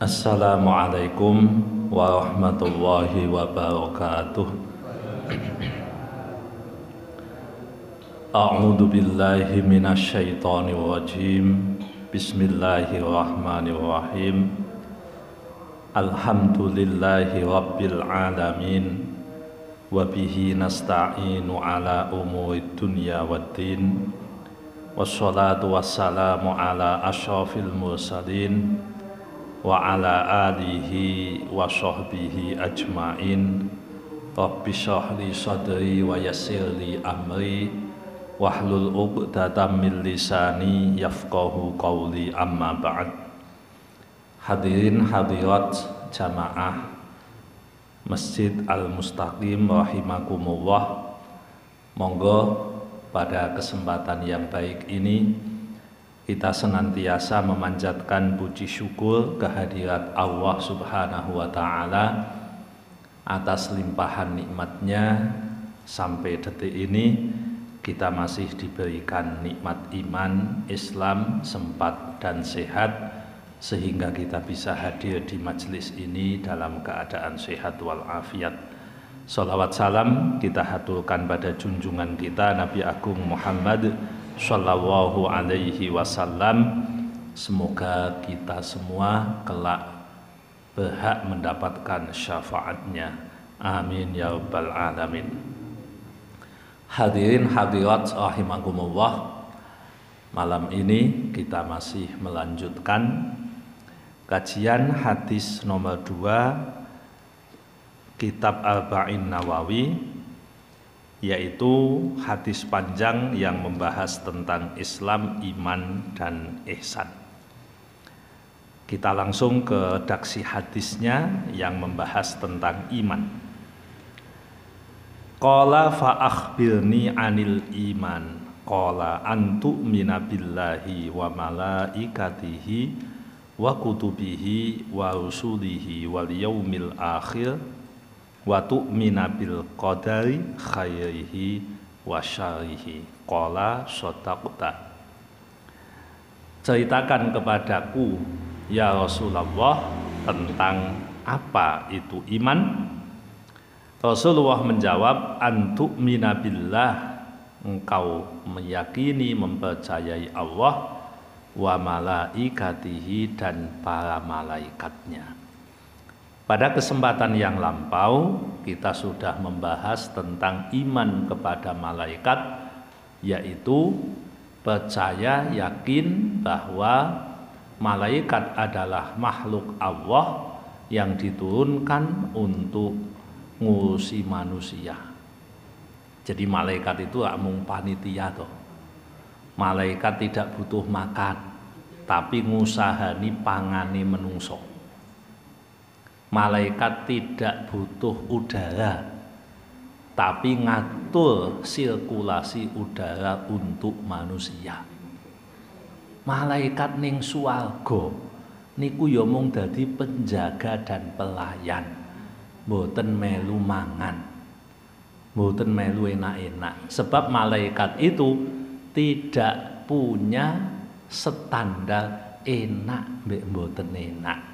Assalamualaikum warahmatullahi wabarakatuh. A'udzu billahi minasyaitonir rajim. Bismillahirrahmanirrahim. Alhamdulillahi rabbil alamin. Wa bihi nasta'inu ala umurid dunya waddin. Wassalatu wassalamu ala asyrafil mursalin wa ala alihi wa sahbihi ajma'in. Rabbi shrah li sadri wa yassir li amri wahlul 'uqdatam min lisani yafqahu qawli, amma ba'd. Hadirin hadirat jamaah Masjid Al-Mustaqim rahimakumullah, monggo pada kesempatan yang baik ini kita senantiasa memanjatkan puji syukur kehadirat Allah Subhanahu wa Ta'ala atas limpahan nikmatnya. Sampai detik ini kita masih diberikan nikmat iman, Islam, sempat dan sehat, sehingga kita bisa hadir di majelis ini dalam keadaan sehat walafiat. Sholawat salam kita haturkan pada junjungan kita Nabi Agung Muhammad Sallallahu alaihi wasallam. Semoga kita semua kelak berhak mendapatkan syafaatnya. Amin ya rabbal alamin. Hadirin hadirat rahimakumullah, malam ini kita masih melanjutkan kajian hadis nomor 2 Kitab Arba'in Nawawi, yaitu hadis panjang yang membahas tentang Islam, iman, dan ihsan. Kita langsung ke daksi hadisnya yang membahas tentang iman. Qala fa akhbirni anil iman. Qala an tu'mina billahi wa malaikatihi wa kutubihi wa rusulihi wal yaumil akhir wa tu'mina bil qadari khairihi wa syarrihi. Qala shadaqta. Ceritakan kepadaku ya Rasulullah tentang apa itu iman. Rasulullah menjawab, an tu'mina billah, engkau meyakini, mempercayai Allah, wa malaikatihi, dan para malaikatnya. Pada kesempatan yang lampau kita sudah membahas tentang iman kepada malaikat, yaitu percaya yakin bahwa malaikat adalah makhluk Allah yang diturunkan untuk ngurusi manusia. Jadi malaikat itu mung panitia toh. Malaikat tidak butuh makan, tapi ngusahani pangane menungso. Malaikat tidak butuh udara, tapi ngatur sirkulasi udara untuk manusia. Malaikat ning swarga niku ya mung dadi penjaga dan pelayan, mboten melu mangan, mboten melu enak-enak. Sebab malaikat itu tidak punya standar enak mbek mboten enak.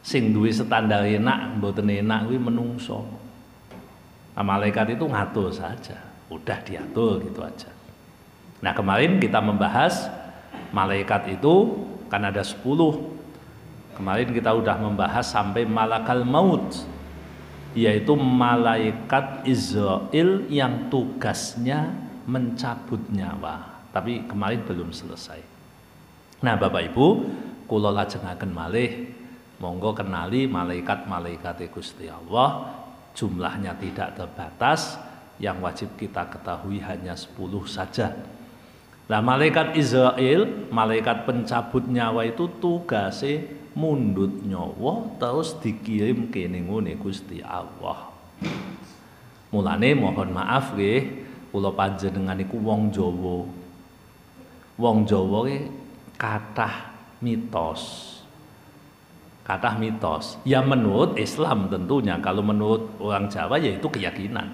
Sing duwe standar enak mboten enak kuwi menungso. Nah, malaikat itu ngatur saja, udah diatur gitu aja. Nah, kemarin kita membahas malaikat itu kan ada 10. Kemarin kita udah membahas sampai malakal maut, yaitu malaikat Israel yang tugasnya mencabut nyawa. Tapi kemarin belum selesai. Nah, Bapak Ibu, kula lajengaken malih, monggo kenali malaikat-malaikat Gusti Allah. Jumlahnya tidak terbatas, yang wajib kita ketahui hanya 10 saja. Nah, malaikat Israel, malaikat pencabut nyawa itu tugasnya mundut nyawa terus dikirim kene ngene Gusti Allah. Mulane mohon maaf nggih, kula panjenengan iku wong Jawa. Wong Jawa ki kathah mitos. Kathah mitos. Ya menurut Islam tentunya. Kalau menurut orang Jawa ya itu keyakinan.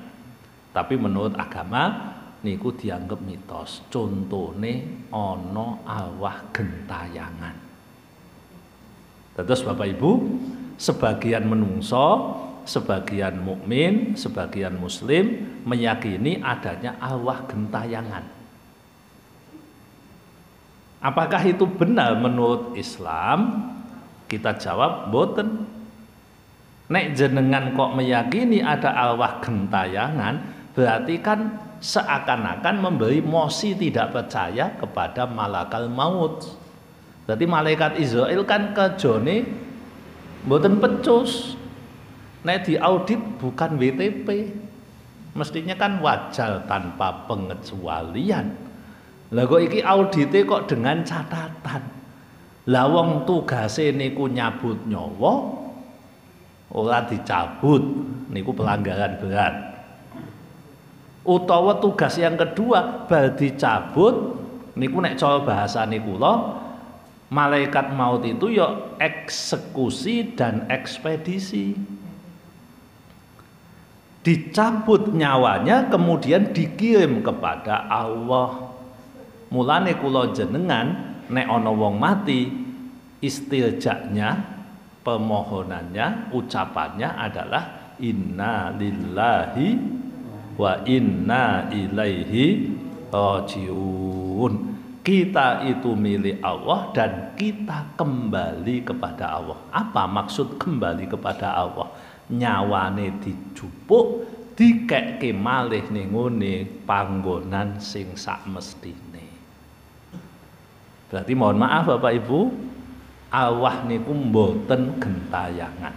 Tapi menurut agama niku dianggap mitos. Contone ana arwah gentayangan. Terus Bapak Ibu, sebagian menungso, sebagian mukmin, sebagian muslim meyakini adanya arwah gentayangan. Apakah itu benar menurut Islam? Kita jawab boten. Nek jenengan kok meyakini ada arwah gentayangan, berarti kan seakan-akan memberi mosi tidak percaya kepada malakal maut. Berarti malaikat Israel kan kejone mboten pecus. Nek diaudit bukan WTP. Mestinya kan wajar tanpa pengecualian. Lah kok iki audite kok dengan catatan. Lah wong tugase niku nyabut nyawa ora dicabut, niku pelanggaran berat. Utawa tugas yang kedua bar dicabut niku nek cara bahasane kula, malaikat maut itu ya eksekusi dan ekspedisi. Dicabut nyawanya kemudian dikirim kepada Allah. Mulane kula jenengan nek ana wong mati, istirjaknya, pemohonannya, ucapannya adalah inna lillahi wa inna ilaihi rajiun. Kita itu milik Allah dan kita kembali kepada Allah. Apa maksud kembali kepada Allah? Nyawane dijupuk, dikekke malih ning ngene panggonan sing sakmestine. Berarti mohon maaf Bapak Ibu, arwah niku mboten gentayangan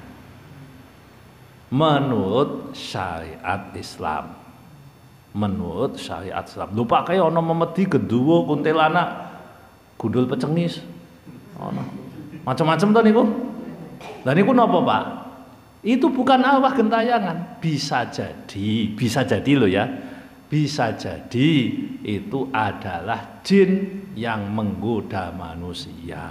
menurut syariat Islam. Menurut syariat Islam. Lupa kayak ana memedi gendewa kuntilanak gundul pecengis. Ana macam-macam to niku. Lah niku napa, Pak? Itu bukan arwah gentayangan. Bisa jadi loh ya. Bisa jadi itu adalah jin yang menggoda manusia.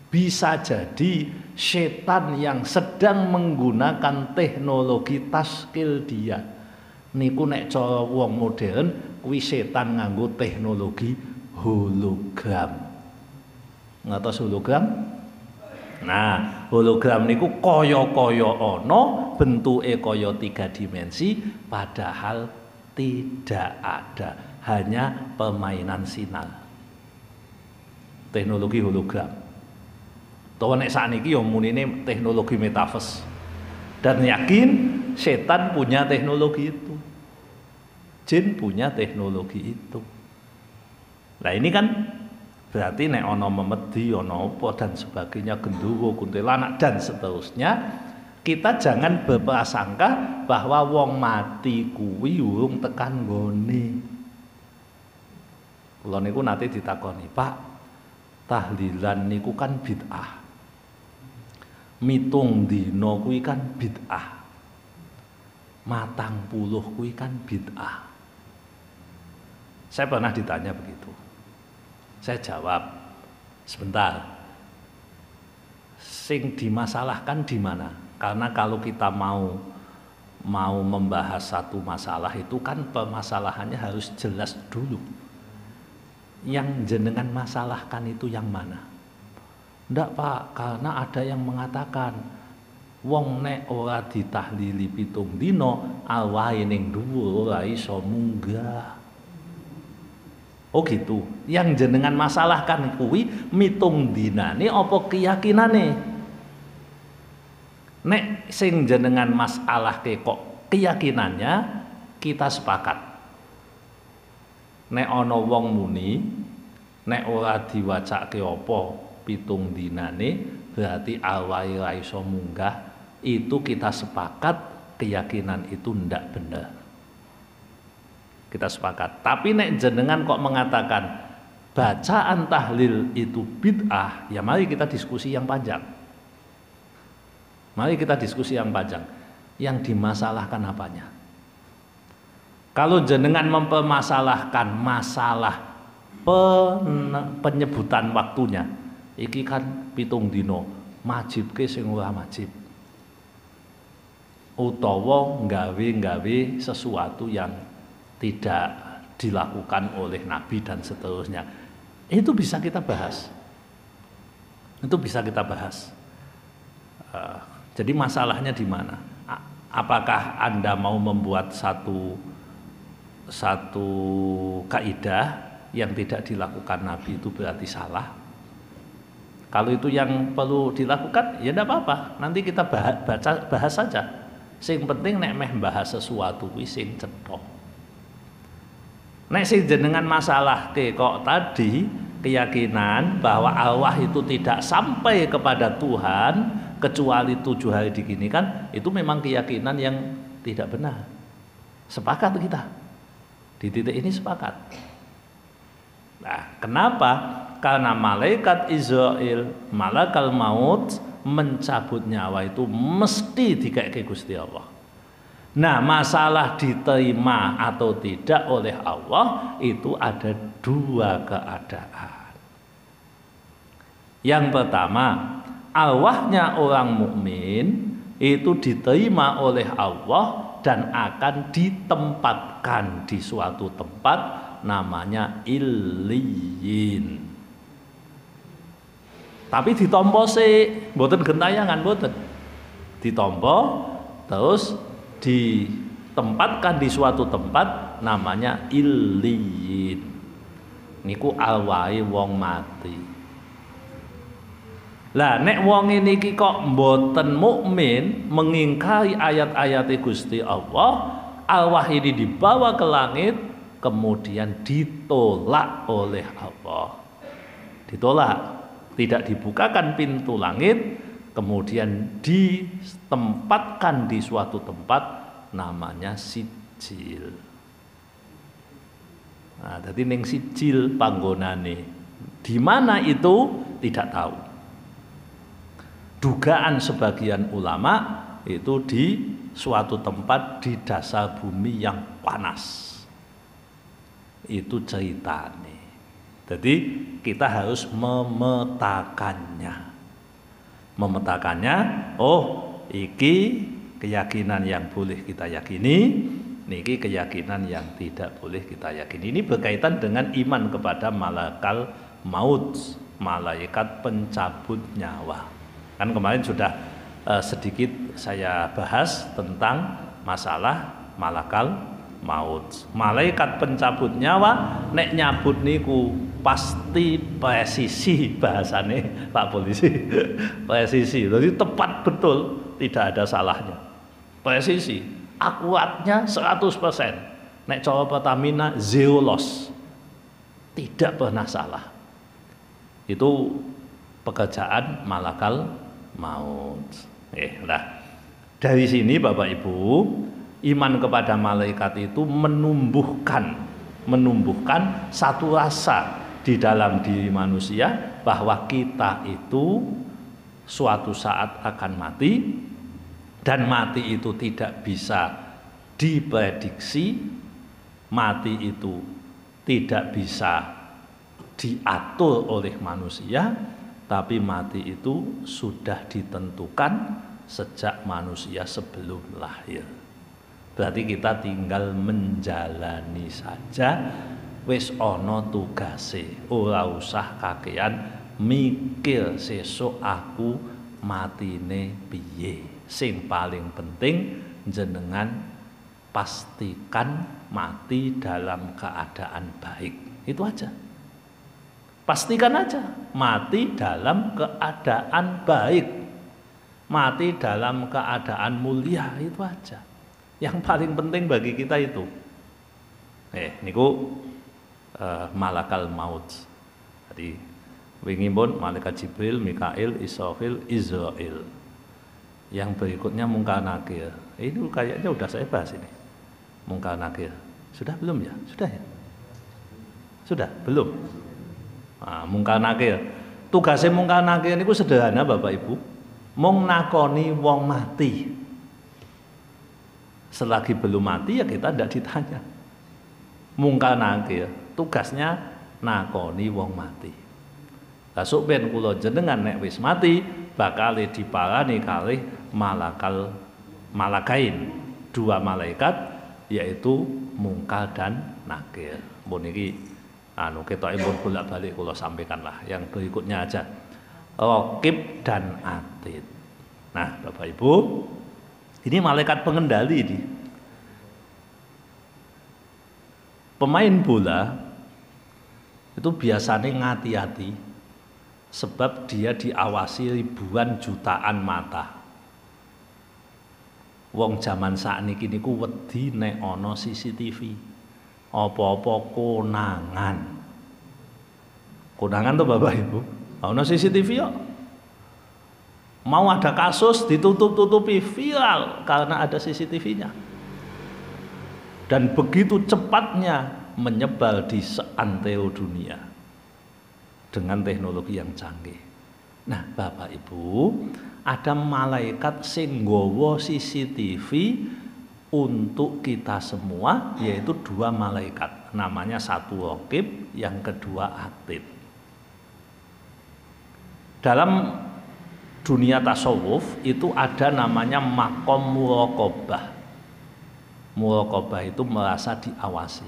Bisa jadi setan yang sedang menggunakan teknologi taskil dia. Niku nek cara wong modern kuwi setan nganggo teknologi hologram. Ngatos hologram? Nah, hologram niku kaya-kaya ana, bentuke kaya 3 dimensi, padahal tidak ada, hanya permainan sinar. Teknologi hologram. Tawa nek sakniki ya munine teknologi metaverse. Dan yakin setan punya teknologi itu. Jin punya teknologi itu. Nah ini kan berarti nek ana memedi, ana apa dan sebagainya, gendewa, kuntilanak dan seterusnya, kita jangan berprasangka bahwa wong mati kuwi urung tekan nggone. Kula niku nate ditakoni, "Pak, tahlilan niku kan bid'ah. Mitung dina kuwi kan bid'ah. 40 kuwi kan bid'ah." Saya pernah ditanya begitu. Saya jawab, sebentar. Sing dimasalahkan di mana? Karena kalau kita mau membahas satu masalah itu kan permasalahannya harus jelas dulu. Yang jenengan masalahkan itu yang mana? Ndak Pak, karena ada yang mengatakan wong nek ora ditahlili 7 dina awahe ning dhuwur ora iso munggah. Oh gitu. Yang jenengan masalahkan kuwi mitung dinane apa keyakinane? Nek sing jenengan masalahke kok keyakinannya, kita sepakat. Nek ana wong muni nek ora diwacake apa 7 dinane berarti awahe ora iso munggah, itu kita sepakat keyakinan itu ndak benar. Kita sepakat. Tapi nek jenengan kok mengatakan bacaan tahlil itu bid'ah, ya mari kita diskusi yang panjang. Mari kita diskusi yang panjang. Yang dimasalahkan apanya? Kalau jenengan mempermasalahkan masalah penyebutan waktunya, iki kan 7 dina, majibke sing ora majib. Utawa nggawe sesuatu yang tidak dilakukan oleh Nabi dan seterusnya. Itu bisa kita bahas. Itu bisa kita bahas. Jadi masalahnya di mana? Apakah Anda mau membuat satu kaidah yang tidak dilakukan Nabi itu berarti salah? Kalau itu yang perlu dilakukan, ya tidak apa-apa. Nanti kita bahas saja. Sing penting nek meh bahas sesuatu kuwi sing cetha. Nek sing jenengan masalah kok tadi keyakinan bahwa Allah itu tidak sampai kepada Tuhan kecuali 7 hari diginikan, itu memang keyakinan yang tidak benar. Sepakat kita. Di titik ini sepakat. Nah, kenapa? Karena malaikat Israel, malakal maut mencabut nyawa itu mesti dikeke Gusti Allah. Nah, masalah diterima atau tidak oleh Allah itu ada 2 keadaan. Yang pertama, arwahnya orang mukmin itu diterima oleh Allah dan akan ditempatkan di suatu tempat namanya Illiyin. Tapi ditompo sih, mboten gentayangan, mboten. Ditompo terus ditempatkan di suatu tempat namanya Illiyin. Niku arwahe wong mati. Lah nek wong niki kok mboten mukmin, mengingkari ayat-ayat Gusti Allah, arwah ini dibawa ke langit kemudian ditolak oleh Allah. Ditolak, tidak dibukakan pintu langit, kemudian ditempatkan di suatu tempat namanya sijil. Nah, jadi ning sijil panggonane. Di mana itu tidak tahu. Dugaan sebagian ulama itu di suatu tempat di dasar bumi yang panas. Itu ceritane. Jadi kita harus memetakannya. Oh, iki keyakinan yang boleh kita yakini, niki keyakinan yang tidak boleh kita yakini. Ini berkaitan dengan iman kepada malakal maut, malaikat pencabut nyawa. Kan kemarin sudah sedikit saya bahas tentang masalah malakal maut. Malaikat pencabut nyawa nek nyabut niku pasti presisi, bahasane Pak Polisi. Presisi. Jadi tepat betul, tidak ada salahnya. Presisi, akuratnya 100%. Nek cara Pertamina zero loss. Tidak pernah salah. Itu pekerjaan malakal maut. Nah, dari sini Bapak Ibu, iman kepada malaikat itu menumbuhkan satu rasa di dalam diri manusia bahwa kita itu suatu saat akan mati, dan mati itu tidak bisa diprediksi, mati itu tidak bisa diatur oleh manusia, tapi mati itu sudah ditentukan sejak manusia sebelum lahir. Berarti kita tinggal menjalani saja, wis ana tugase, ora usah kakean mikir sesuk aku matine piye. Sing paling penting jenengan pastikan mati dalam keadaan baik. Itu aja. Pastikan aja mati dalam keadaan baik, mati dalam keadaan mulia, itu aja. Yang paling penting bagi kita itu. Niku malakal maut. Jadi wingi pun malaikat Jibril, Mikail, Israfil, Israil. Yang berikutnya Munkar Nakir. Ini kayaknya udah saya bahas ini. Munkar Nakir. Sudah belum ya? Sudah ya? Sudah belum? Nah, Munkar Nakir. Tugasnya Munkar Nakir niku sederhana Bapak Ibu. Mung nakoni wong mati. Selagi belum mati ya kita tidak ditanya. Munkar Nakir tugasnya nakoni wong mati. Lah sok ben kula jenengan nek wis mati bakal diparani kalih malakain, 2 malaikat yaitu Munkar dan Nakir. Mun iki ketoke pun bolak-balik kula sampaikan lah. Yang berikutnya aja. Raqib dan Atid. Nah, Bapak Ibu, ini malaikat pengendali ini. Pemain bola itu biasanya ngati-hati sebab dia diawasi ribuan jutaan mata. Wong zaman sakniki niku wedi nek ana CCTV. Apa-apa konangan. Konangan tuh Bapak Ibu. Ana CCTV yo. Mau ada kasus ditutup-tutupi viral karena ada CCTV-nya. Dan begitu cepatnya menyebar di seantero dunia dengan teknologi yang canggih. Nah, Bapak Ibu, ada malaikat sing nggawa CCTV untuk kita semua, yaitu 2 malaikat. Namanya satu Raqib, yang kedua Atid. Dalam dunia tasawuf itu ada namanya maqam muraqabah. Muraqabah itu merasa diawasi.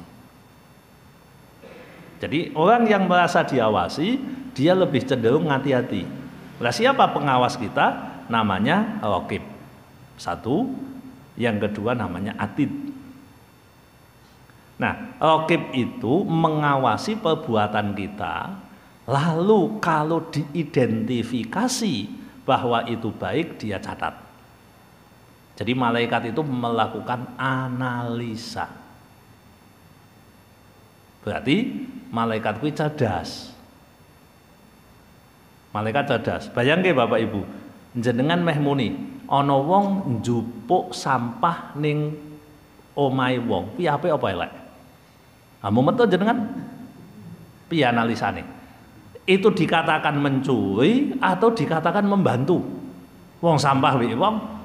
Jadi orang yang merasa diawasi, dia lebih cenderung hati-hati. Nah, siapa pengawas kita? Namanya Raqib. Satu, yang kedua namanya Atid. Nah, Raqib itu mengawasi perbuatan kita, lalu kalau diidentifikasi bahwa itu baik, dia catat. Jadi malaikat itu melakukan analisa. Berarti malaikat itu cerdas. Malaikat cerdas. Bayangke Bapak Ibu, jenengan meh muni ana wong njupuk sampah ning omahe wong, piye apik apa elek? Ah mumet to jenengan? Piye analisane? Itu dikatakan mencuri atau dikatakan membantu? Wong sampah wi wong.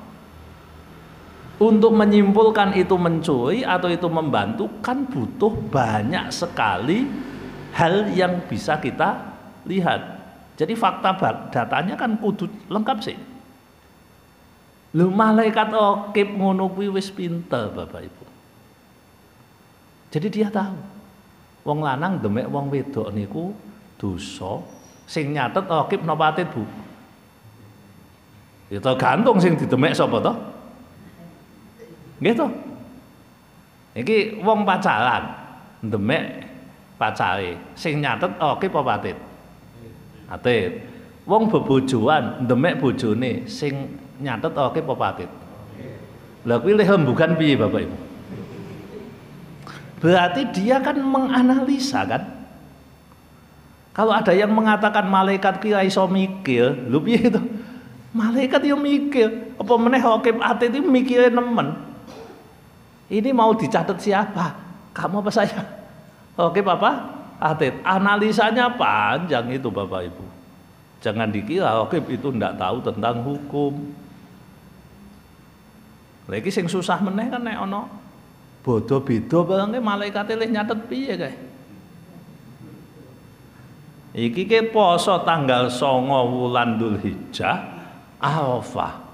Untuk menyimpulkan itu mencuri atau itu membantu kan butuh banyak sekali hal yang bisa kita lihat. Jadi fakta datanya kan kudu lengkap sih. Lu malaikat Raqib ngono kuwi wis pinter Bapak Ibu. Jadi dia tahu. Wong lanang demek wong wedok niku dosa, sing nyatet Raqib napa Atid, Bu? Ya tergantung sing didemek sapa to? Nggih to? Iki wong pacaran, demek pacare, sing nyatet Raqib apa Atid? Atid. Wong bebojoan ndemek bojone sing nyatet Raqib apa Atid? Lah kuwi rembugan piye Bapak Ibu? Berarti dia kan menganalisa kan? Kalau ada yang mengatakan malaikat ki iso mikir, lho piye itu? Malaikat yo mikir, apa meneh Raqib Atid itu mikire nemen. Ini mau dicatat siapa? Kamu apa saya? Raqib apa? Atid. Analisanya panjang itu Bapak Ibu. Jangan dikira Raqib itu ndak tahu tentang hukum. Lagi sing susah meneh kan nek ana bodho beda barang malaikate lih nyatet piye kae. Iki ke poso tanggal 9 wulan Dzulhijjah Arafah.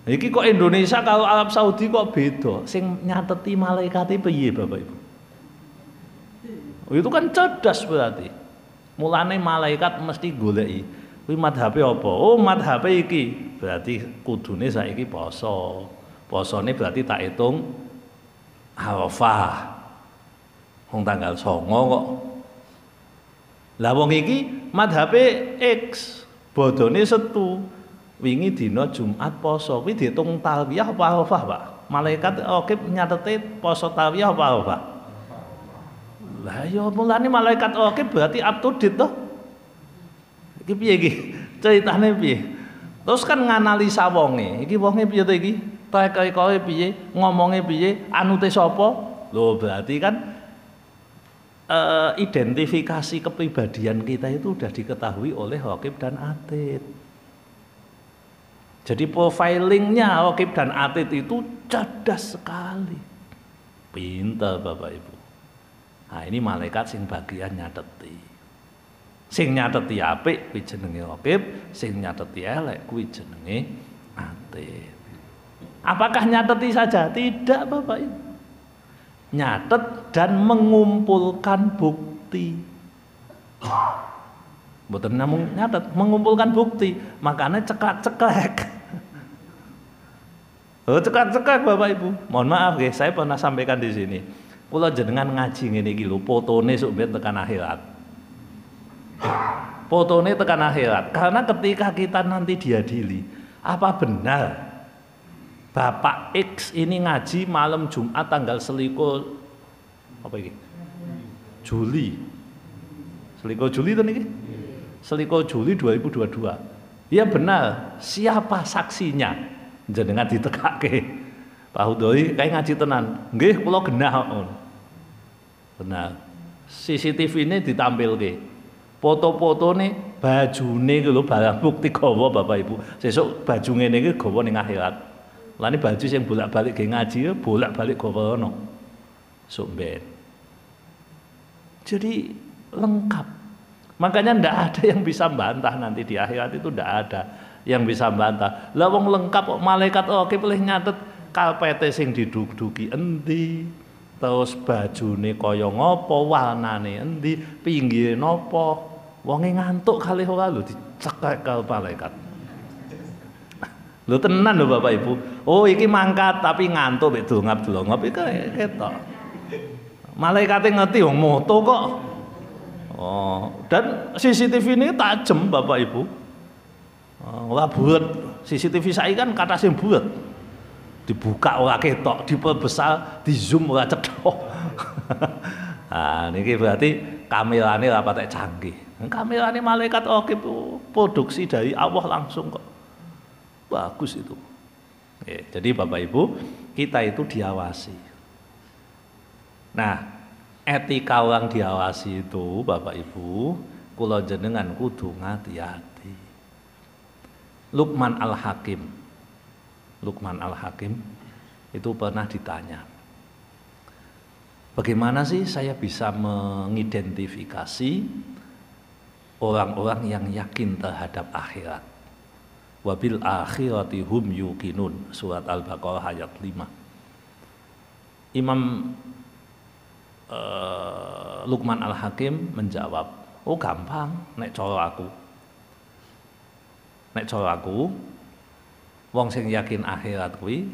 Iki kok Indonesia kalau Arab Saudi kok beda? Sing nyateti malaikate piye Bapak Ibu? Itu kan cerdas berarti. Mulane malaikat mesti goleki. Kuwi madhabe apa? Oh, madhabe iki. Berarti kudune saiki poso. Posone berarti tak hitung Arafah. Wong tanggal 9 kok. Lah wong iki madhabe X, bodone Setu. Wingi dina Jumat poso. Kuwi diitung talwiyah apa Arafah, Pak? Malaikat Raqib nyatete poso talwiyah apa Arafah? Lah ya mulane malaikat Raqib berarti up to date toh. Iki piye iki? Ceritane piye? Terus kan nganalisa wonge. Iki wonge piye to iki? Track record piye? Ngomongnya piye? Anute sapa? Loh berarti kan identifikasi kepribadian kita itu sudah diketahui oleh Raqib dan Atid. Jadi profilingnya Raqib dan Atid itu cerdas sekali. Pintar Bapak Ibu. Nah ini malaikat sing bagian nyateti. Sing nyateti apik kuwi jenenge Raqib, sing nyateti elek kuwi jenenge Atid. Apakah nyateti saja? Tidak Bapak Ibu. Nyatet dan mengumpulkan bukti. Mboten namung nyatet, mengumpulkan bukti. Makanya ceklek-ceklek. Oh, ceklek-ceklek Bapak Ibu. Mohon maaf nggih, saya pernah sampaikan di sini. Kula jenengan ngaji ngene iki lho, fotone sok ben tekan akhirat. Fotone tekan akhirat. Karena ketika kita nanti diadili, apa benar Bapak X ini ngaji malam Jumat tanggal selikur apa iki? Juli. Selikur Juli to niki? Selikur Juli 2022. Ya benar, siapa saksinya? Jenengan ditekake. Pak Hudoi kayak ngaji tenan. Nggih, kula genah ngono. Benar. CCTV ini ditampilke. Foto-fotone bajune iki lho barang bukti gawa Bapak Ibu. Sesuk baju ngene iki gawa ning akhirat. Lah ini baju sing bolak-balik ge ngaji ya bolak-balik gawa ono. Sok ben. Jadi lengkap. Makanya ndak ada yang bisa bantah nanti di akhirat itu ndak ada yang bisa bantah. Lah wong lengkap kok malaikat oke pilih nyatet kalpete sing diduk-duki endi, terus bajune kaya ngopo, warnane endi, pinggire napa. Wonge ngantuk kali ora lho dicekek karo malaikat. Lho tenan lho Bapak Ibu. Oh iki mangkat tapi ngantuk mek dongap-dongap iki ketok. Malaikate ngerti wong moto kok. Oh, dan CCTV ini tajam Bapak Ibu. Ora bulet. CCTV saya kan kata sing bulet. Dibuka ora ketok, diperbesar, di zoom ora cethok. Nah, niki berarti kamerane ora patek canggih. Kamerane malaikat oke produksi dari Allah langsung kok. Bagus itu. Jadi Bapak Ibu, kita itu diawasi. Nah, etika orang diawasi itu Bapak Ibu, kula jenengan kudu ngati-ati. Luqman Al-Hakim itu pernah ditanya, bagaimana sih saya bisa mengidentifikasi orang-orang yang yakin terhadap akhirat? Wabil akhirati hum yuqinun, surat Al-Baqarah ayat 5. Imam Luqman Al-Hakim menjawab, oh gampang, nek cara aku wong sing yakin akhirat kuwi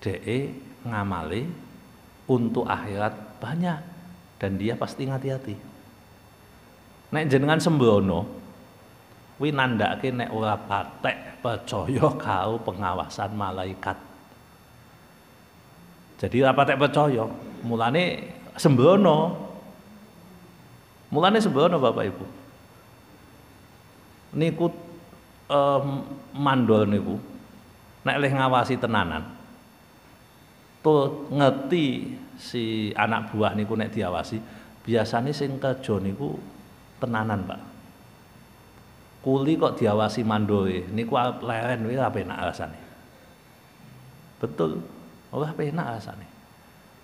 dhek ngamale untuk akhirat banyak dan dia pasti ngati-hati. Nek jenengan sembrono kuwi nandhake nek ora patek percaya karo pengawasan malaikat. Jadi ora patek percaya, mulane sembrono Bapak Ibu. Niku mandol niku nek leh ngawasi tenanan tuh ngerti si anak buah niku nek diawasi biasanya sing kerja niku tenanan Pak. Kuli kok diawasi mandole niku leren kuwi ora penak rasane. Betul, ora penak rasane.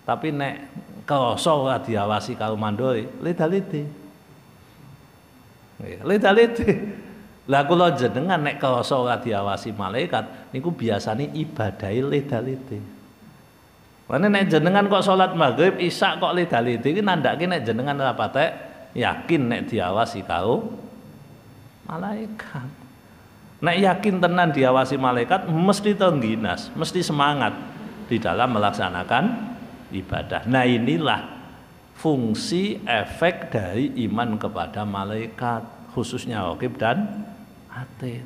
Tapi nek krasa ora diawasi karo mandole leda-lede. Leda-lede. Lah kula jenengan nek krasa ora diawasi malaikat niku biasane ibadahe leda-lede. Mane nek jenengan kok salat maghrib, isya kok leda-lede iki nandhake nek jenengan ora patek yakin nek diawasi karo malaikat. Nek yakin tenan diawasi malaikat mesti tengginas, mesti semangat di dalam melaksanakan ibadah. Nah inilah fungsi efek dari iman kepada malaikat, khususnya raqib dan atid.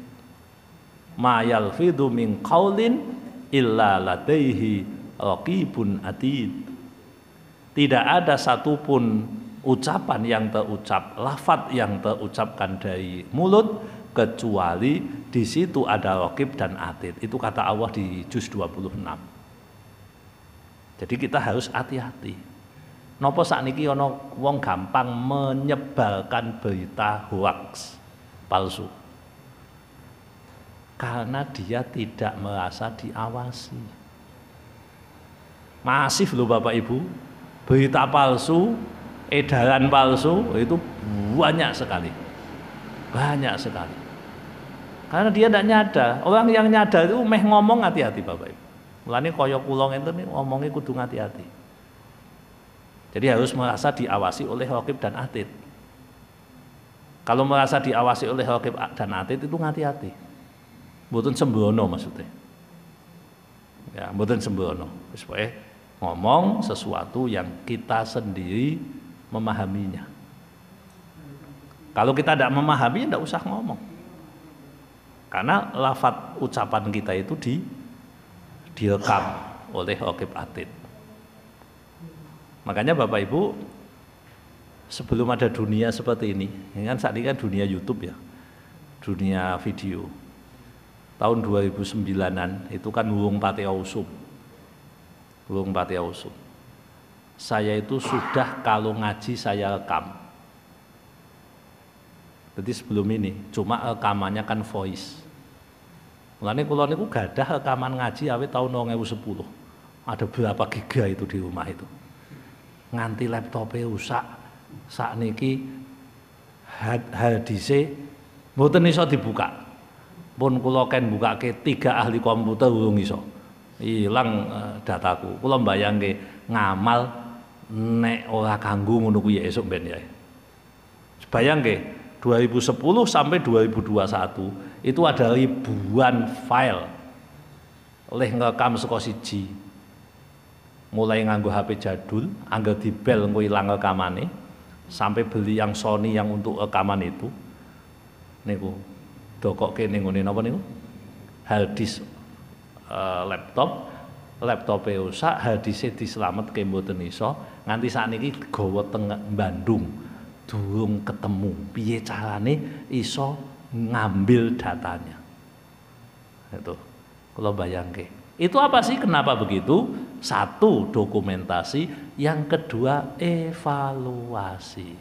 Ma yalfidhu min qaulin illa ladaihi raqibun atid. Tidak ada satupun ucapan yang terucap, lafaz yang terucapkan dari mulut kecuali di situ ada raqib dan atid. Itu kata Allah di juz 26. Jadi kita harus hati-hati. Napa sakniki ana wong gampang menyebarkan berita hoax palsu. Karena dia tidak merasa diawasi. Masif loh Bapak Ibu, berita palsu, edaran palsu itu banyak sekali. Banyak sekali. Karena dia tidak nyadar. Orang yang nyadar itu meh ngomong hati-hati Bapak Ibu. Mulane kaya kula ngenten ngomongnya kudu hati-hati. Jadi harus merasa diawasi oleh raqib dan atid. Kalau merasa diawasi oleh raqib dan atid itu hati-hati. Mboten sembrono maksudnya. Ya, mboten sembrono. Wis pokoke ngomong sesuatu yang kita sendiri memahaminya. Kalau kita tidak memahami, tidak usah ngomong. Karena lafadz ucapan kita itu direkam oleh raqib atid. Makanya Bapak Ibu, sebelum ada dunia seperti ini kan saat ini kan dunia YouTube ya, dunia video. Tahun 2009-an itu kan Wurung Pati Ausum. Saya itu sudah kalau ngaji saya rekam. Jadi sebelum ini cuma rekamannya kan voice. Mulane kula niku gadah rekaman ngaji awit tahun 2010. Ada berapa giga itu di rumah itu. Nganti laptopnya rusak. Sakniki hadise mboten iso dibuka. Pun kula ken bukake 3 ahli komputer urung iso. Ilang dataku. Kula mbayangke ngamal nek ora kanggo ngono kuwi esuk ben ya. Bayangke 2010 sampai 2021 itu ada ribuan file oleh ngerekam saka siji. Mulai nganggo HP jadul, angger dibel engko ilang rekamane, sampai beli yang Sony yang untuk rekaman itu. Niku dokoke ning ngene napa niku? Hard disk laptope rusak, hard disk dislametke mboten iso, nganti sakniki gawa teng Bandung. Durung ketemu piye carane iso ngambil datanya. Itu kalau bayangke. Itu apa sih, kenapa begitu? Satu, dokumentasi, yang kedua evaluasi.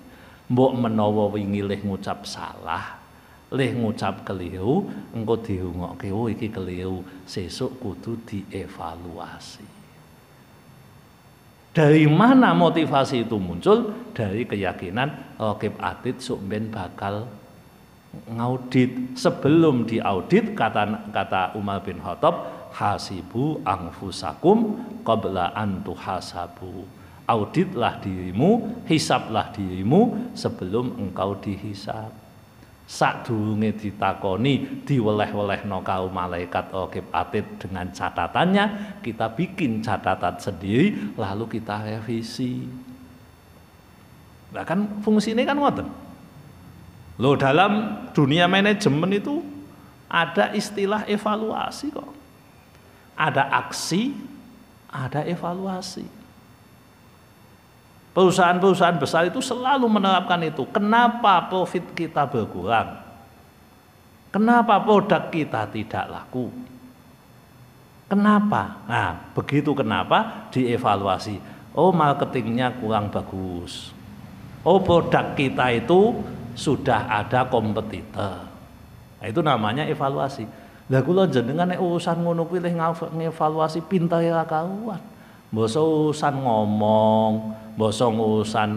Mbok menawa wingi leh ngucap salah, leh ngucap keliru, engko dirungokke oh iki keliru, sesuk kudu dievaluasi. Dari mana motivasi itu muncul? Dari keyakinan raqib atid sok ben bakal ngaudit. Sebelum diaudit, kata Umar bin Khattab, hasibu anfusakum qabla an tuhasabu. Auditlah dirimu, hisablah dirimu sebelum engkau dihisab. Sadurunge ditakoni, diweleh-welehno kaum malaikat raqib atid dengan catatannya, kita bikin catatan sendiri lalu kita revisi. Nah kan fungsinya kan ngoten. Loh, dalam dunia manajemen itu ada istilah evaluasi kok. Ada aksi, ada evaluasi. Perusahaan-perusahaan besar itu selalu menerapkan itu. Kenapa profit kita berkurang? Kenapa produk kita tidak laku? Kenapa? Nah, begitu kenapa dievaluasi. Oh, marketingnya kurang bagus. Oh, produk kita itu sudah ada kompetitor. Nah, itu namanya evaluasi. Lah kula jenengan nek urusan ngono kuwi leh ngevaluasi pinter ya karuan. Mbasa urusan ngomong, mbasa urusan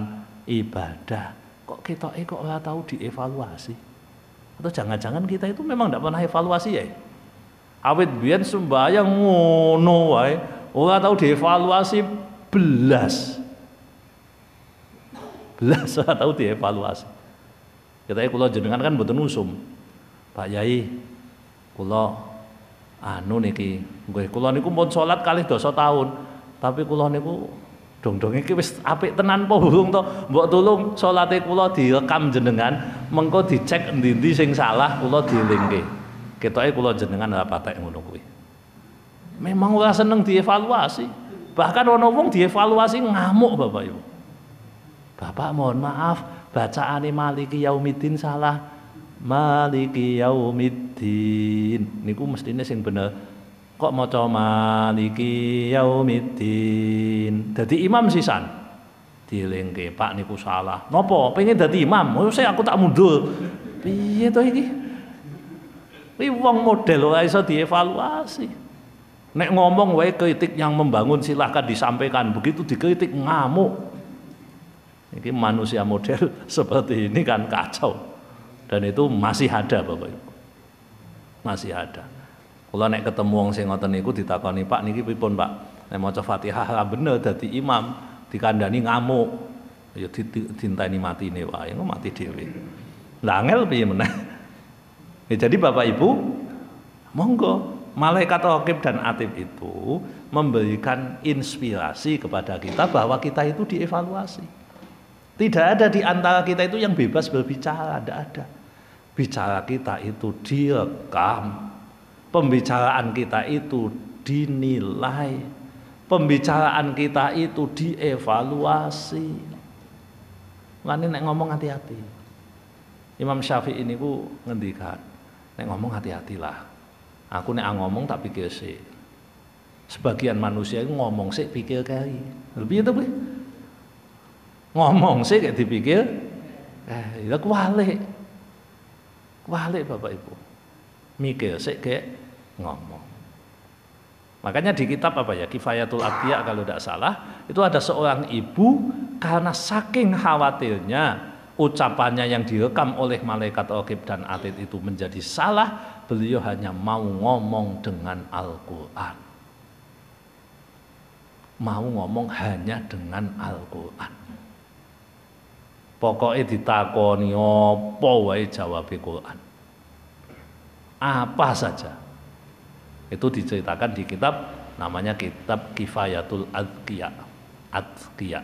ibadah, kok ketoke kok ora tahu dievaluasi? Atau jangan-jangan kita itu memang tidak pernah evaluasi ya? Awit biyen sembahyang ngono wae, ora tahu dievaluasi belas. Belas ora tahu dievaluasi. Ketoke kula jenengan kan mboten usum. Pak Yai, kula niki nggih kula niku pun salat kalih dosa tahun. Tapi kula niku dong-dong iki wis apik tenan apa burung to? Mbok tulung salate kula direkam jenengan, mengko dicek endi-endi sing salah kula dielingke. Ketoke kula jenengan ora patek ngono kuwi. Memang ora seneng dievaluasi. Bahkan ana wong dievaluasi ngamuk Bapak Ibu. Bapak mohon maaf, bacaane Maliki Yaumiddin salah. Maliki Yaumiddin niku mestine sing bener. Kok maca Maliki Yaumiddin dadi imam sisan dielingke, Pak niku salah. Napa pengen dadi imam? Oh, aku tak mundur. Piye to iki? Kuwi wong model ora iso dievaluasi. Nek ngomong wae kritik yang membangun silahkan disampaikan, begitu dikritik ngamuk. Ini manusia model seperti ini kan kacau. Dan itu masih ada Bapak Ibu. Masih ada. Kula nek ketemu wong sing ngoten niku ditakoni, Pak niki pripun Pak? Nek maca Fatihah ra bener dadi imam, dikandani ngamuk. Ya ditinteni matine wae, mati dhewe. Lah angel piye meneh. Ya, jadi Bapak Ibu, monggo malaikat Raqib dan Atid itu memberikan inspirasi kepada kita bahwa kita itu dievaluasi. Tidak ada di antara kita itu yang bebas berbicara, tidak ada. Bicara kita itu direkam, pembicaraan kita itu dinilai, pembicaraan kita itu dievaluasi. Lani nek ngomong hati-hati. Imam Syafi'i ini ku ngendikan, nek ngomong hati-hatilah. Aku nek ngomong tak pikir sih. Sebagian manusia itu ngomong sih pikir kali. Lebih itu boleh. Ngomong sih kayak dipikir, ya kualik Bapak Ibu. Mikir sih kayak ngomong. Makanya di kitab apa ya, Kifayatul Atqiya kalau tidak salah, itu ada seorang ibu karena saking khawatirnya ucapannya yang direkam oleh malaikat Raqib dan Atid itu menjadi salah, beliau hanya mau ngomong dengan Al-Quran. Mau ngomong hanya dengan Al-Quran. Pokoknya ditakoni apa wae jawab Quran. Apa saja. Itu diceritakan di kitab namanya kitab Kifayatul Atqiya.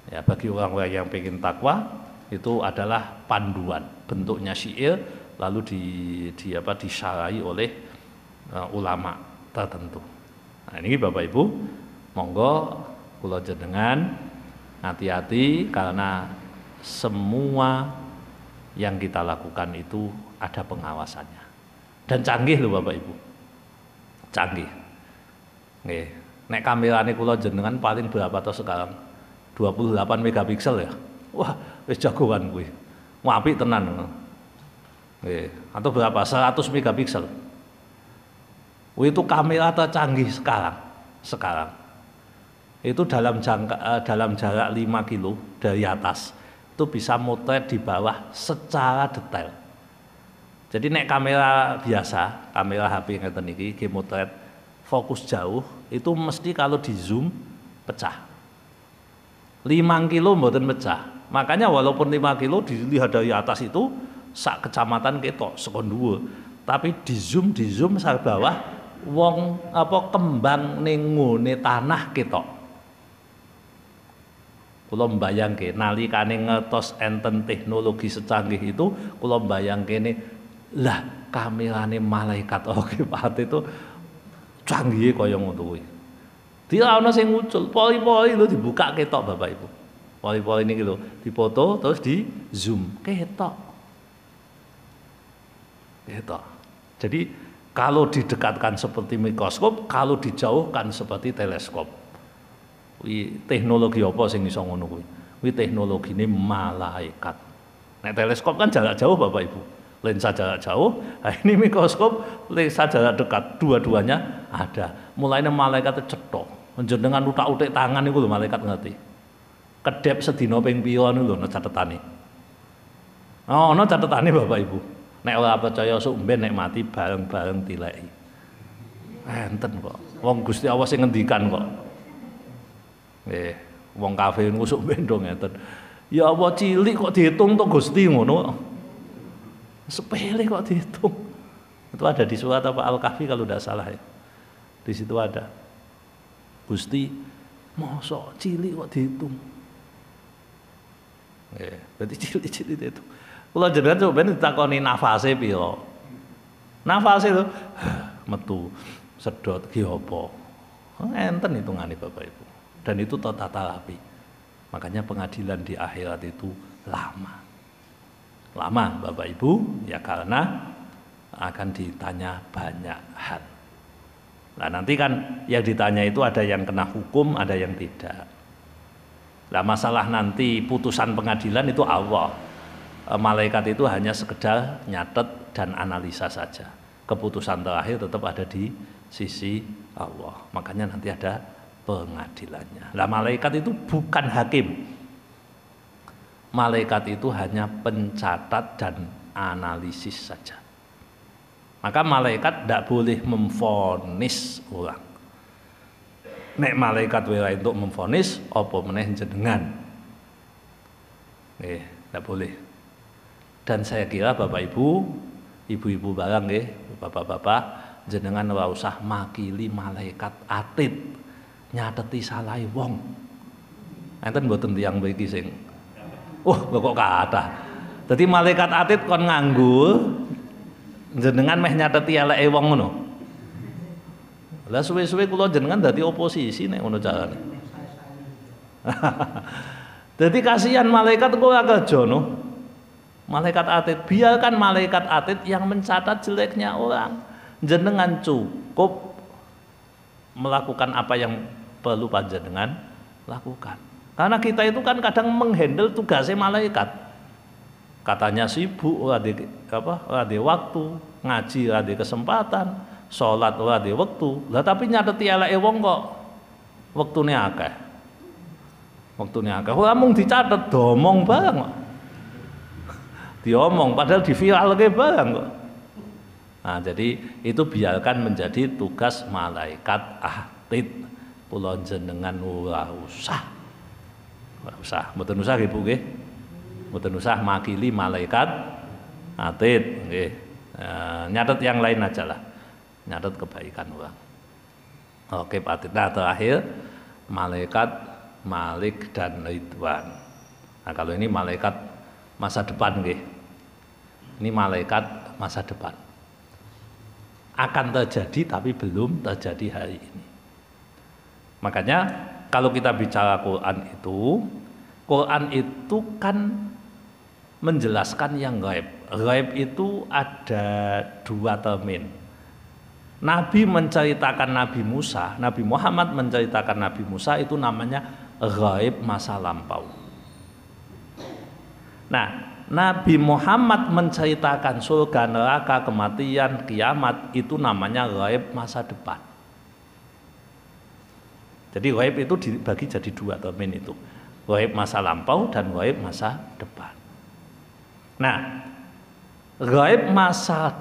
Ya, bagi orang-orang yang pengen takwa itu adalah panduan, bentuknya syair lalu disyarai oleh ulama tertentu. Nah, ini Bapak Ibu, monggo kula jenengan hati-hati karena semua yang kita lakukan itu ada pengawasannya. Dan canggih loh Bapak Ibu. Canggih. Nggih. Nek kamerane kula jenengan paling berapa to sekarang? 28 megapiksel ya. Wah, wis jagoan kuwi. Apik tenan. Nggih. Atau berapa? 100 megapiksel. Itu kamera tercanggih sekarang. Itu dalam jarak 5 kilo dari atas itu bisa motret di bawah secara detail. Jadi nek kamera biasa, kamera HP ngeten iki motret fokus jauh itu mesti kalau di zoom pecah. 5 kilo mboten pecah. Makanya walaupun 5 kilo dilihat dari atas itu sak kecamatan ketok sekon dhuwur. Tapi di zoom sak bawah wong kembang ning ngone tanah ketok. Kula mbayangke nalikane ngertos enten teknologi secanggih itu, kula mbayangkene lah kamerane malaikat Raqib itu canggih kaya ngono kuwi. Tidak ana sing muncul, poli-poli lho dibuka ketok Bapak Ibu. Poli-poli niki lho dipoto terus di zoom ketok. Jadi kalau didekatkan seperti mikroskop, kalau dijauhkan seperti teleskop. Kuwi teknologi apa sing iso ngono kuwi? Kuwi teknologine malaikat. Nek teleskop kan jarak jauh Bapak Ibu. Lensa jarak jauh, nah ini mikroskop lensa jarak dekat, dua-duanya ada. Mulainya malaikat cetok, njenengan utak-utik tangan niku lho malaikat ngerti. Kedep sedina ping pira niku lho catetane. Oh, ana catetane Bapak Ibu. Nek ora percaya sok mben nek mati bareng-bareng dileki. Enten kok. Wong Gusti Allah sing ngendikan kok. Nggih, wong kafir niku sok mben dong ngeten. Ya Allah cilik kok dihitung to Gusti ngono. Sepele kok dihitung. Itu ada di surat apa Al-Kahfi kalau tidak salah ya. Di situ ada. Gusti mosok cilik kok dihitung. Berarti cilik-cilik itu. Kula jenengan coba ditakoni nafase pira. Nafase lho metu sedot ki apa. Enten hitungane Bapak Ibu. Dan itu tata rapi. Makanya pengadilan di akhirat itu lama. Lama Bapak Ibu ya karena akan ditanya banyak hal. Nah nanti kan yang ditanya itu ada yang kena hukum, ada yang tidak. Nah masalah nanti putusan pengadilan itu Allah. Malaikat itu hanya sekedar nyatet dan analisa saja. Keputusan terakhir tetap ada di sisi Allah. Makanya nanti ada pengadilannya. Nah malaikat itu bukan hakim. Malaikat itu hanya pencatat dan analisis saja. Maka malaikat tidak boleh memvonis orang. Nek malaikat wira untuk memvonis, apa meneh jenengan? Tidak boleh. Dan saya kira Bapak Ibu, ibu-ibu barang nggih, bapak-bapak, jenengan ora usah makili malaikat atid nyateti salahe wong. Enten mboten tiyang mriki sing kok kathah. Dadi malaikat atid kon nganggo jenengan meh nyateti eleke wong ngono. Lah suwe-suwe kula jenengan dadi oposisi nek ngono carane. Dadi kasihan malaikat kok ora kerja no. Malaikat atid, biarkan malaikat atid yang mencatat jeleknya orang. Jenengan cukup melakukan apa yang perlu panjenengan lakukan. Karena kita itu kan kadang menghandle tugasnya malaikat. Katanya sibuk, ora di waktu, ngaji ora di kesempatan, salat ora di waktu. Lah tapi nyateti eleke wong kok wektune akeh. Wektune akeh. Ora mung dicatet, domong bareng kok. Diomong padahal diviralke barang kok. Nah, jadi itu biarkan menjadi tugas malaikat atid. Kula jenengan ora usah. Ora usah, mboten usah nggih Bu nggih. Mboten usah makili malaikat atid nggih. Nyatet yang lain aja lah. Nyatet kebaikan orang. Oke, Pak Atid. Nah, terakhir malaikat Malik dan Ridwan. Nah, kalau ini malaikat masa depan nggih. Ini malaikat masa depan. Akan terjadi tapi belum terjadi hari ini. Makanya kalau kita bicara Quran itu kan menjelaskan yang gaib. Gaib itu ada dua termin. Nabi menceritakan Nabi Musa, Nabi Muhammad menceritakan Nabi Musa itu namanya gaib masa lampau. Nah, Nabi Muhammad menceritakan surga, neraka, kematian, kiamat itu namanya gaib masa depan. Jadi gaib itu dibagi jadi dua termin itu. Gaib masa lampau dan gaib masa depan. Nah, gaib masa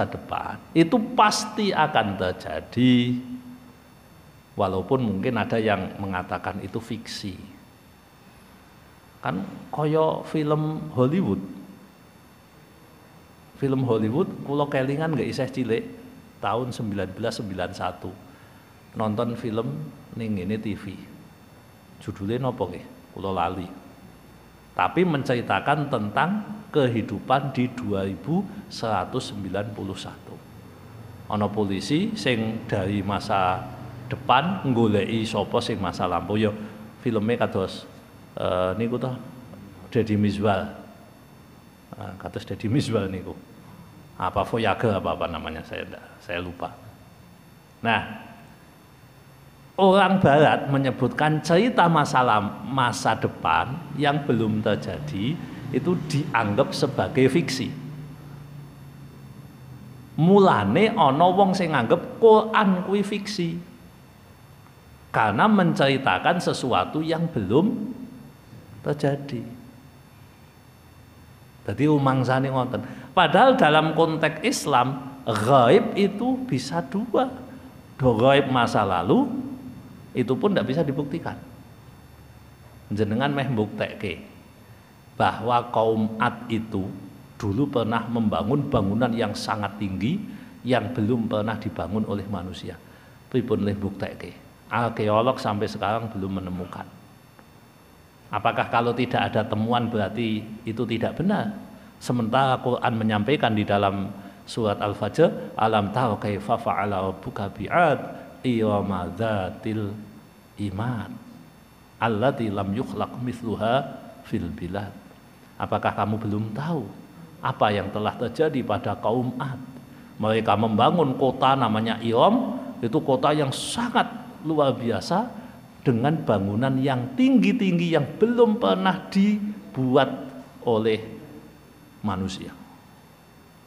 depan itu pasti akan terjadi walaupun mungkin ada yang mengatakan itu fiksi. Kan koyo film Hollywood kula kelingan nggak isih cilik tahun 1991 nonton film ning ngene TV judulnya napa nggih kula lali tapi menceritakan tentang kehidupan di 2191 ana polisi sing dari masa depan nggoleki sapa sing masa lampau ya filmnya kados niku toh Deddy Mizwar. Kados Deddy Mizwar niku. Apa Voyager apa namanya saya lupa. Nah, orang barat menyebutkan cerita masa depan yang belum terjadi itu dianggap sebagai fiksi. Mulane ana wong sing nganggep Quran kuwi fiksi. Karena menceritakan sesuatu yang belum terjadi. Jadi rumangsane ngoten. Padahal dalam konteks Islam, gaib itu bisa dua. Gaib masa lalu itu pun tidak bisa dibuktikan. Jenengan meh mbuktekke bahwa kaum Ad itu dulu pernah membangun bangunan yang sangat tinggi yang belum pernah dibangun oleh manusia. Pripun leh mbuktekke? Arkeolog sampai sekarang belum menemukan. Apakah kalau tidak ada temuan berarti itu tidak benar? Sementara Quran menyampaikan di dalam surat Al-Fajr, alam tara kaifa fa'ala rabbuka bi'ad irama dzatil imad allati lam yukhlaq mithluha fil bilad. Apakah kamu belum tahu apa yang telah terjadi pada kaum Ad? Mereka membangun kota namanya Iram, itu kota yang sangat luar biasa dengan bangunan yang tinggi-tinggi yang belum pernah dibuat oleh manusia.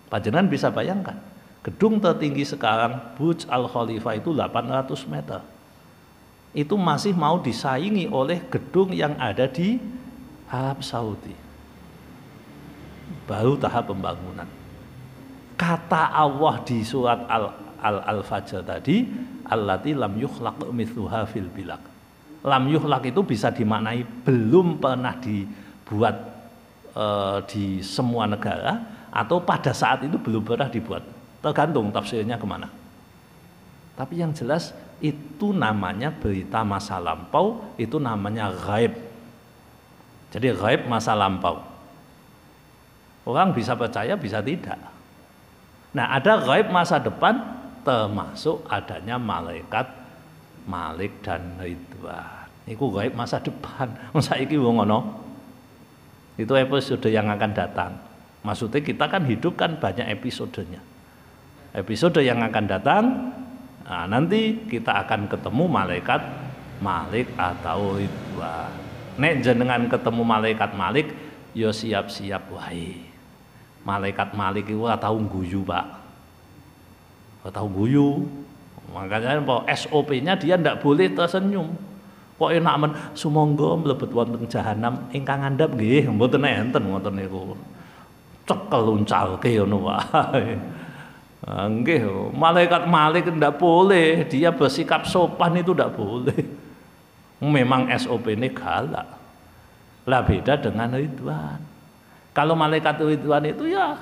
Panjenengan bisa bayangkan, gedung tertinggi sekarang Burj Al Khalifa itu 800 meter. Itu masih mau disaingi oleh gedung yang ada di Arab Saudi. Baru tahap pembangunan. Kata Allah di surat Al-Fajr tadi, allati lam yukhlaq mithluha fil bilad. Lam yuhlak itu bisa dimaknai belum pernah dibuat di semua negara atau pada saat itu belum pernah dibuat. Tergantung tafsirnya kemana. Tapi yang jelas itu namanya berita masa lampau, itu namanya ghaib. Jadi ghaib masa lampau. Orang bisa percaya, bisa tidak. Nah, ada ghaib masa depan, termasuk adanya malaikat Malik dan Ridwan. Iku ghaib masa depan. Saiki wong ngono. Itu episode yang akan datang. Maksudnya kita kan hidup kan banyak episodenya. Episode yang akan datang, nah, nanti kita akan ketemu malaikat Malik atau Ridwan. Nek jenengan ketemu malaikat Malik, yo siap-siap wae. Malaikat Malik itu ora tau guyu, Pak. Ora tau guyu. Makanya SOP-nya dia ndak boleh tersenyum. Kok enak men sumangga mlebet wonten jahanam ingkang ngandhap nggih, mboten enten ngoten niku. Cekel uncalke ngono wae. Nggih, malaikat Malik ndak boleh, dia bersikap sopan itu ndak boleh. Memang SOP ini galak. Lah beda dengan Ridwan. Kalau malaikat Ridwan itu ya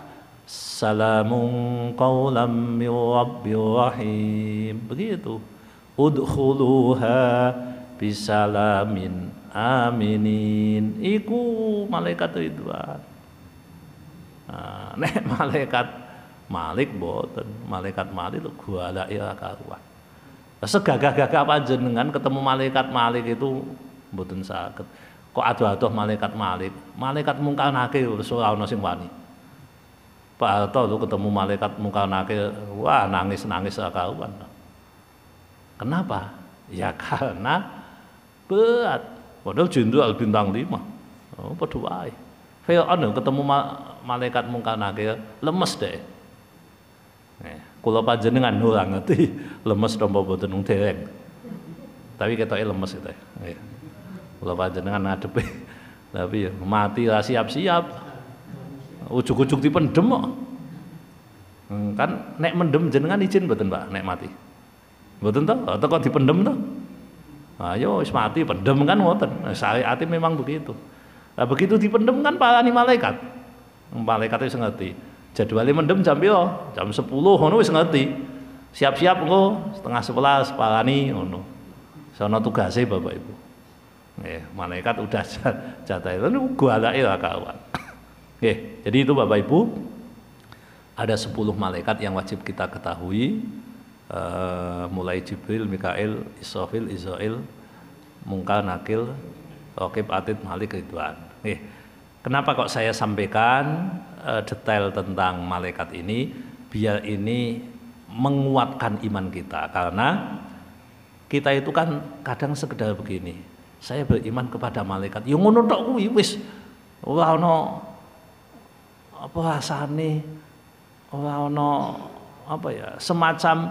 salamun qaulam mir rabbir rahim. Begitu. Udkhuluha bisalamin aminin. Iku malaikat Ridwan. Nah, nek malaikat Malik boten, malaikat Malik itu gualake ora karuan. Segagah-gagah panjenengan ketemu malaikat Malik itu mboten saged. Kok adoh-adoh malaikat Malik, malaikat mungkanake wis ora ana sing wani. Pak Harto lu ketemu malaikat mungkanake, wah nangis-nangis ora karuan. Kenapa? Ya karena berat. Padahal jenderal bintang 5. Oh, padha wae. Fir'aun ketemu malaikat mungkanake lemes deh. Kula panjenengan ora ngerti lemes napa boten wong dereng. Tapi ketoke lemes itu. Nggih. Kula panjenengan ngadepi. Tapi ya mati ra siap-siap. Ujug-ujug dipendem kok. Kan nek mendem jenengan izin mboten, Pak, nek mati. Mboten to? Atau kok dipendem to? Ayo wis mati pendem kan ngoten. Syariate memang begitu. Nah, begitu dipendem kan parani malaikat. Malaikat wis ngerti. Jadwalnya mendem jam piro? Jam 10 ngono wis ngerti. Siap-siap engko setengah 11 parani ngono. Sono tugase Bapak Ibu. Nggih, malaikat udah jatah itu gualake ra karuan. Nggih, jadi itu Bapak Ibu ada 10 malaikat yang wajib kita ketahui. Mulai Jibril, Mikail, Israfil, Israil, Munkar, Nakir, Raqib, Atid, Malik, Ridwan. Kenapa kok saya sampaikan detail tentang malaikat ini? Biar ini menguatkan iman kita. Karena kita itu kan kadang sekedar begini. Saya beriman kepada malaikat. Ya ngono tok kuwi wis. Ora ana apa rasane, ora ana apa ya, semacam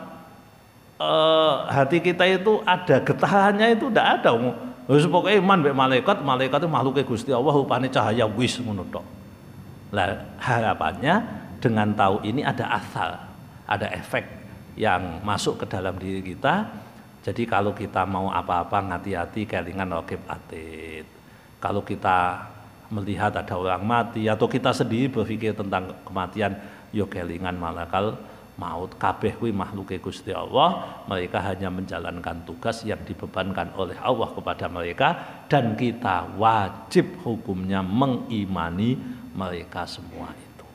hati kita itu ada getarannya itu ndak ada. Wis pokoke iman mek malaikat, malaikat itu makhluk Gusti Allah rupane cahaya wis ngono tok. Lah harapannya dengan tahu ini ada asal, ada efek yang masuk ke dalam diri kita. Jadi kalau kita mau apa-apa hati-hati kelingan Raqib Atid. Kalau kita melihat ada orang mati atau kita sendiri berpikir tentang kematian, yo kelingan malakal maut. Kabeh kuwi makhluke Gusti Allah, mereka hanya menjalankan tugas yang dibebankan oleh Allah kepada mereka dan kita wajib hukumnya mengimani mereka semua itu.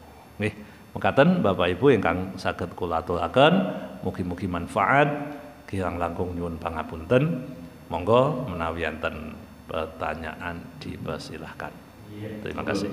Nggih, mekaten Bapak Ibu ingkang saged kula aturaken, mugi-mugi manfaat. Kirang langkung nyuwun pangapunten. Monggo menawi enten pertanyaan dipersilahkan. Terima kasih.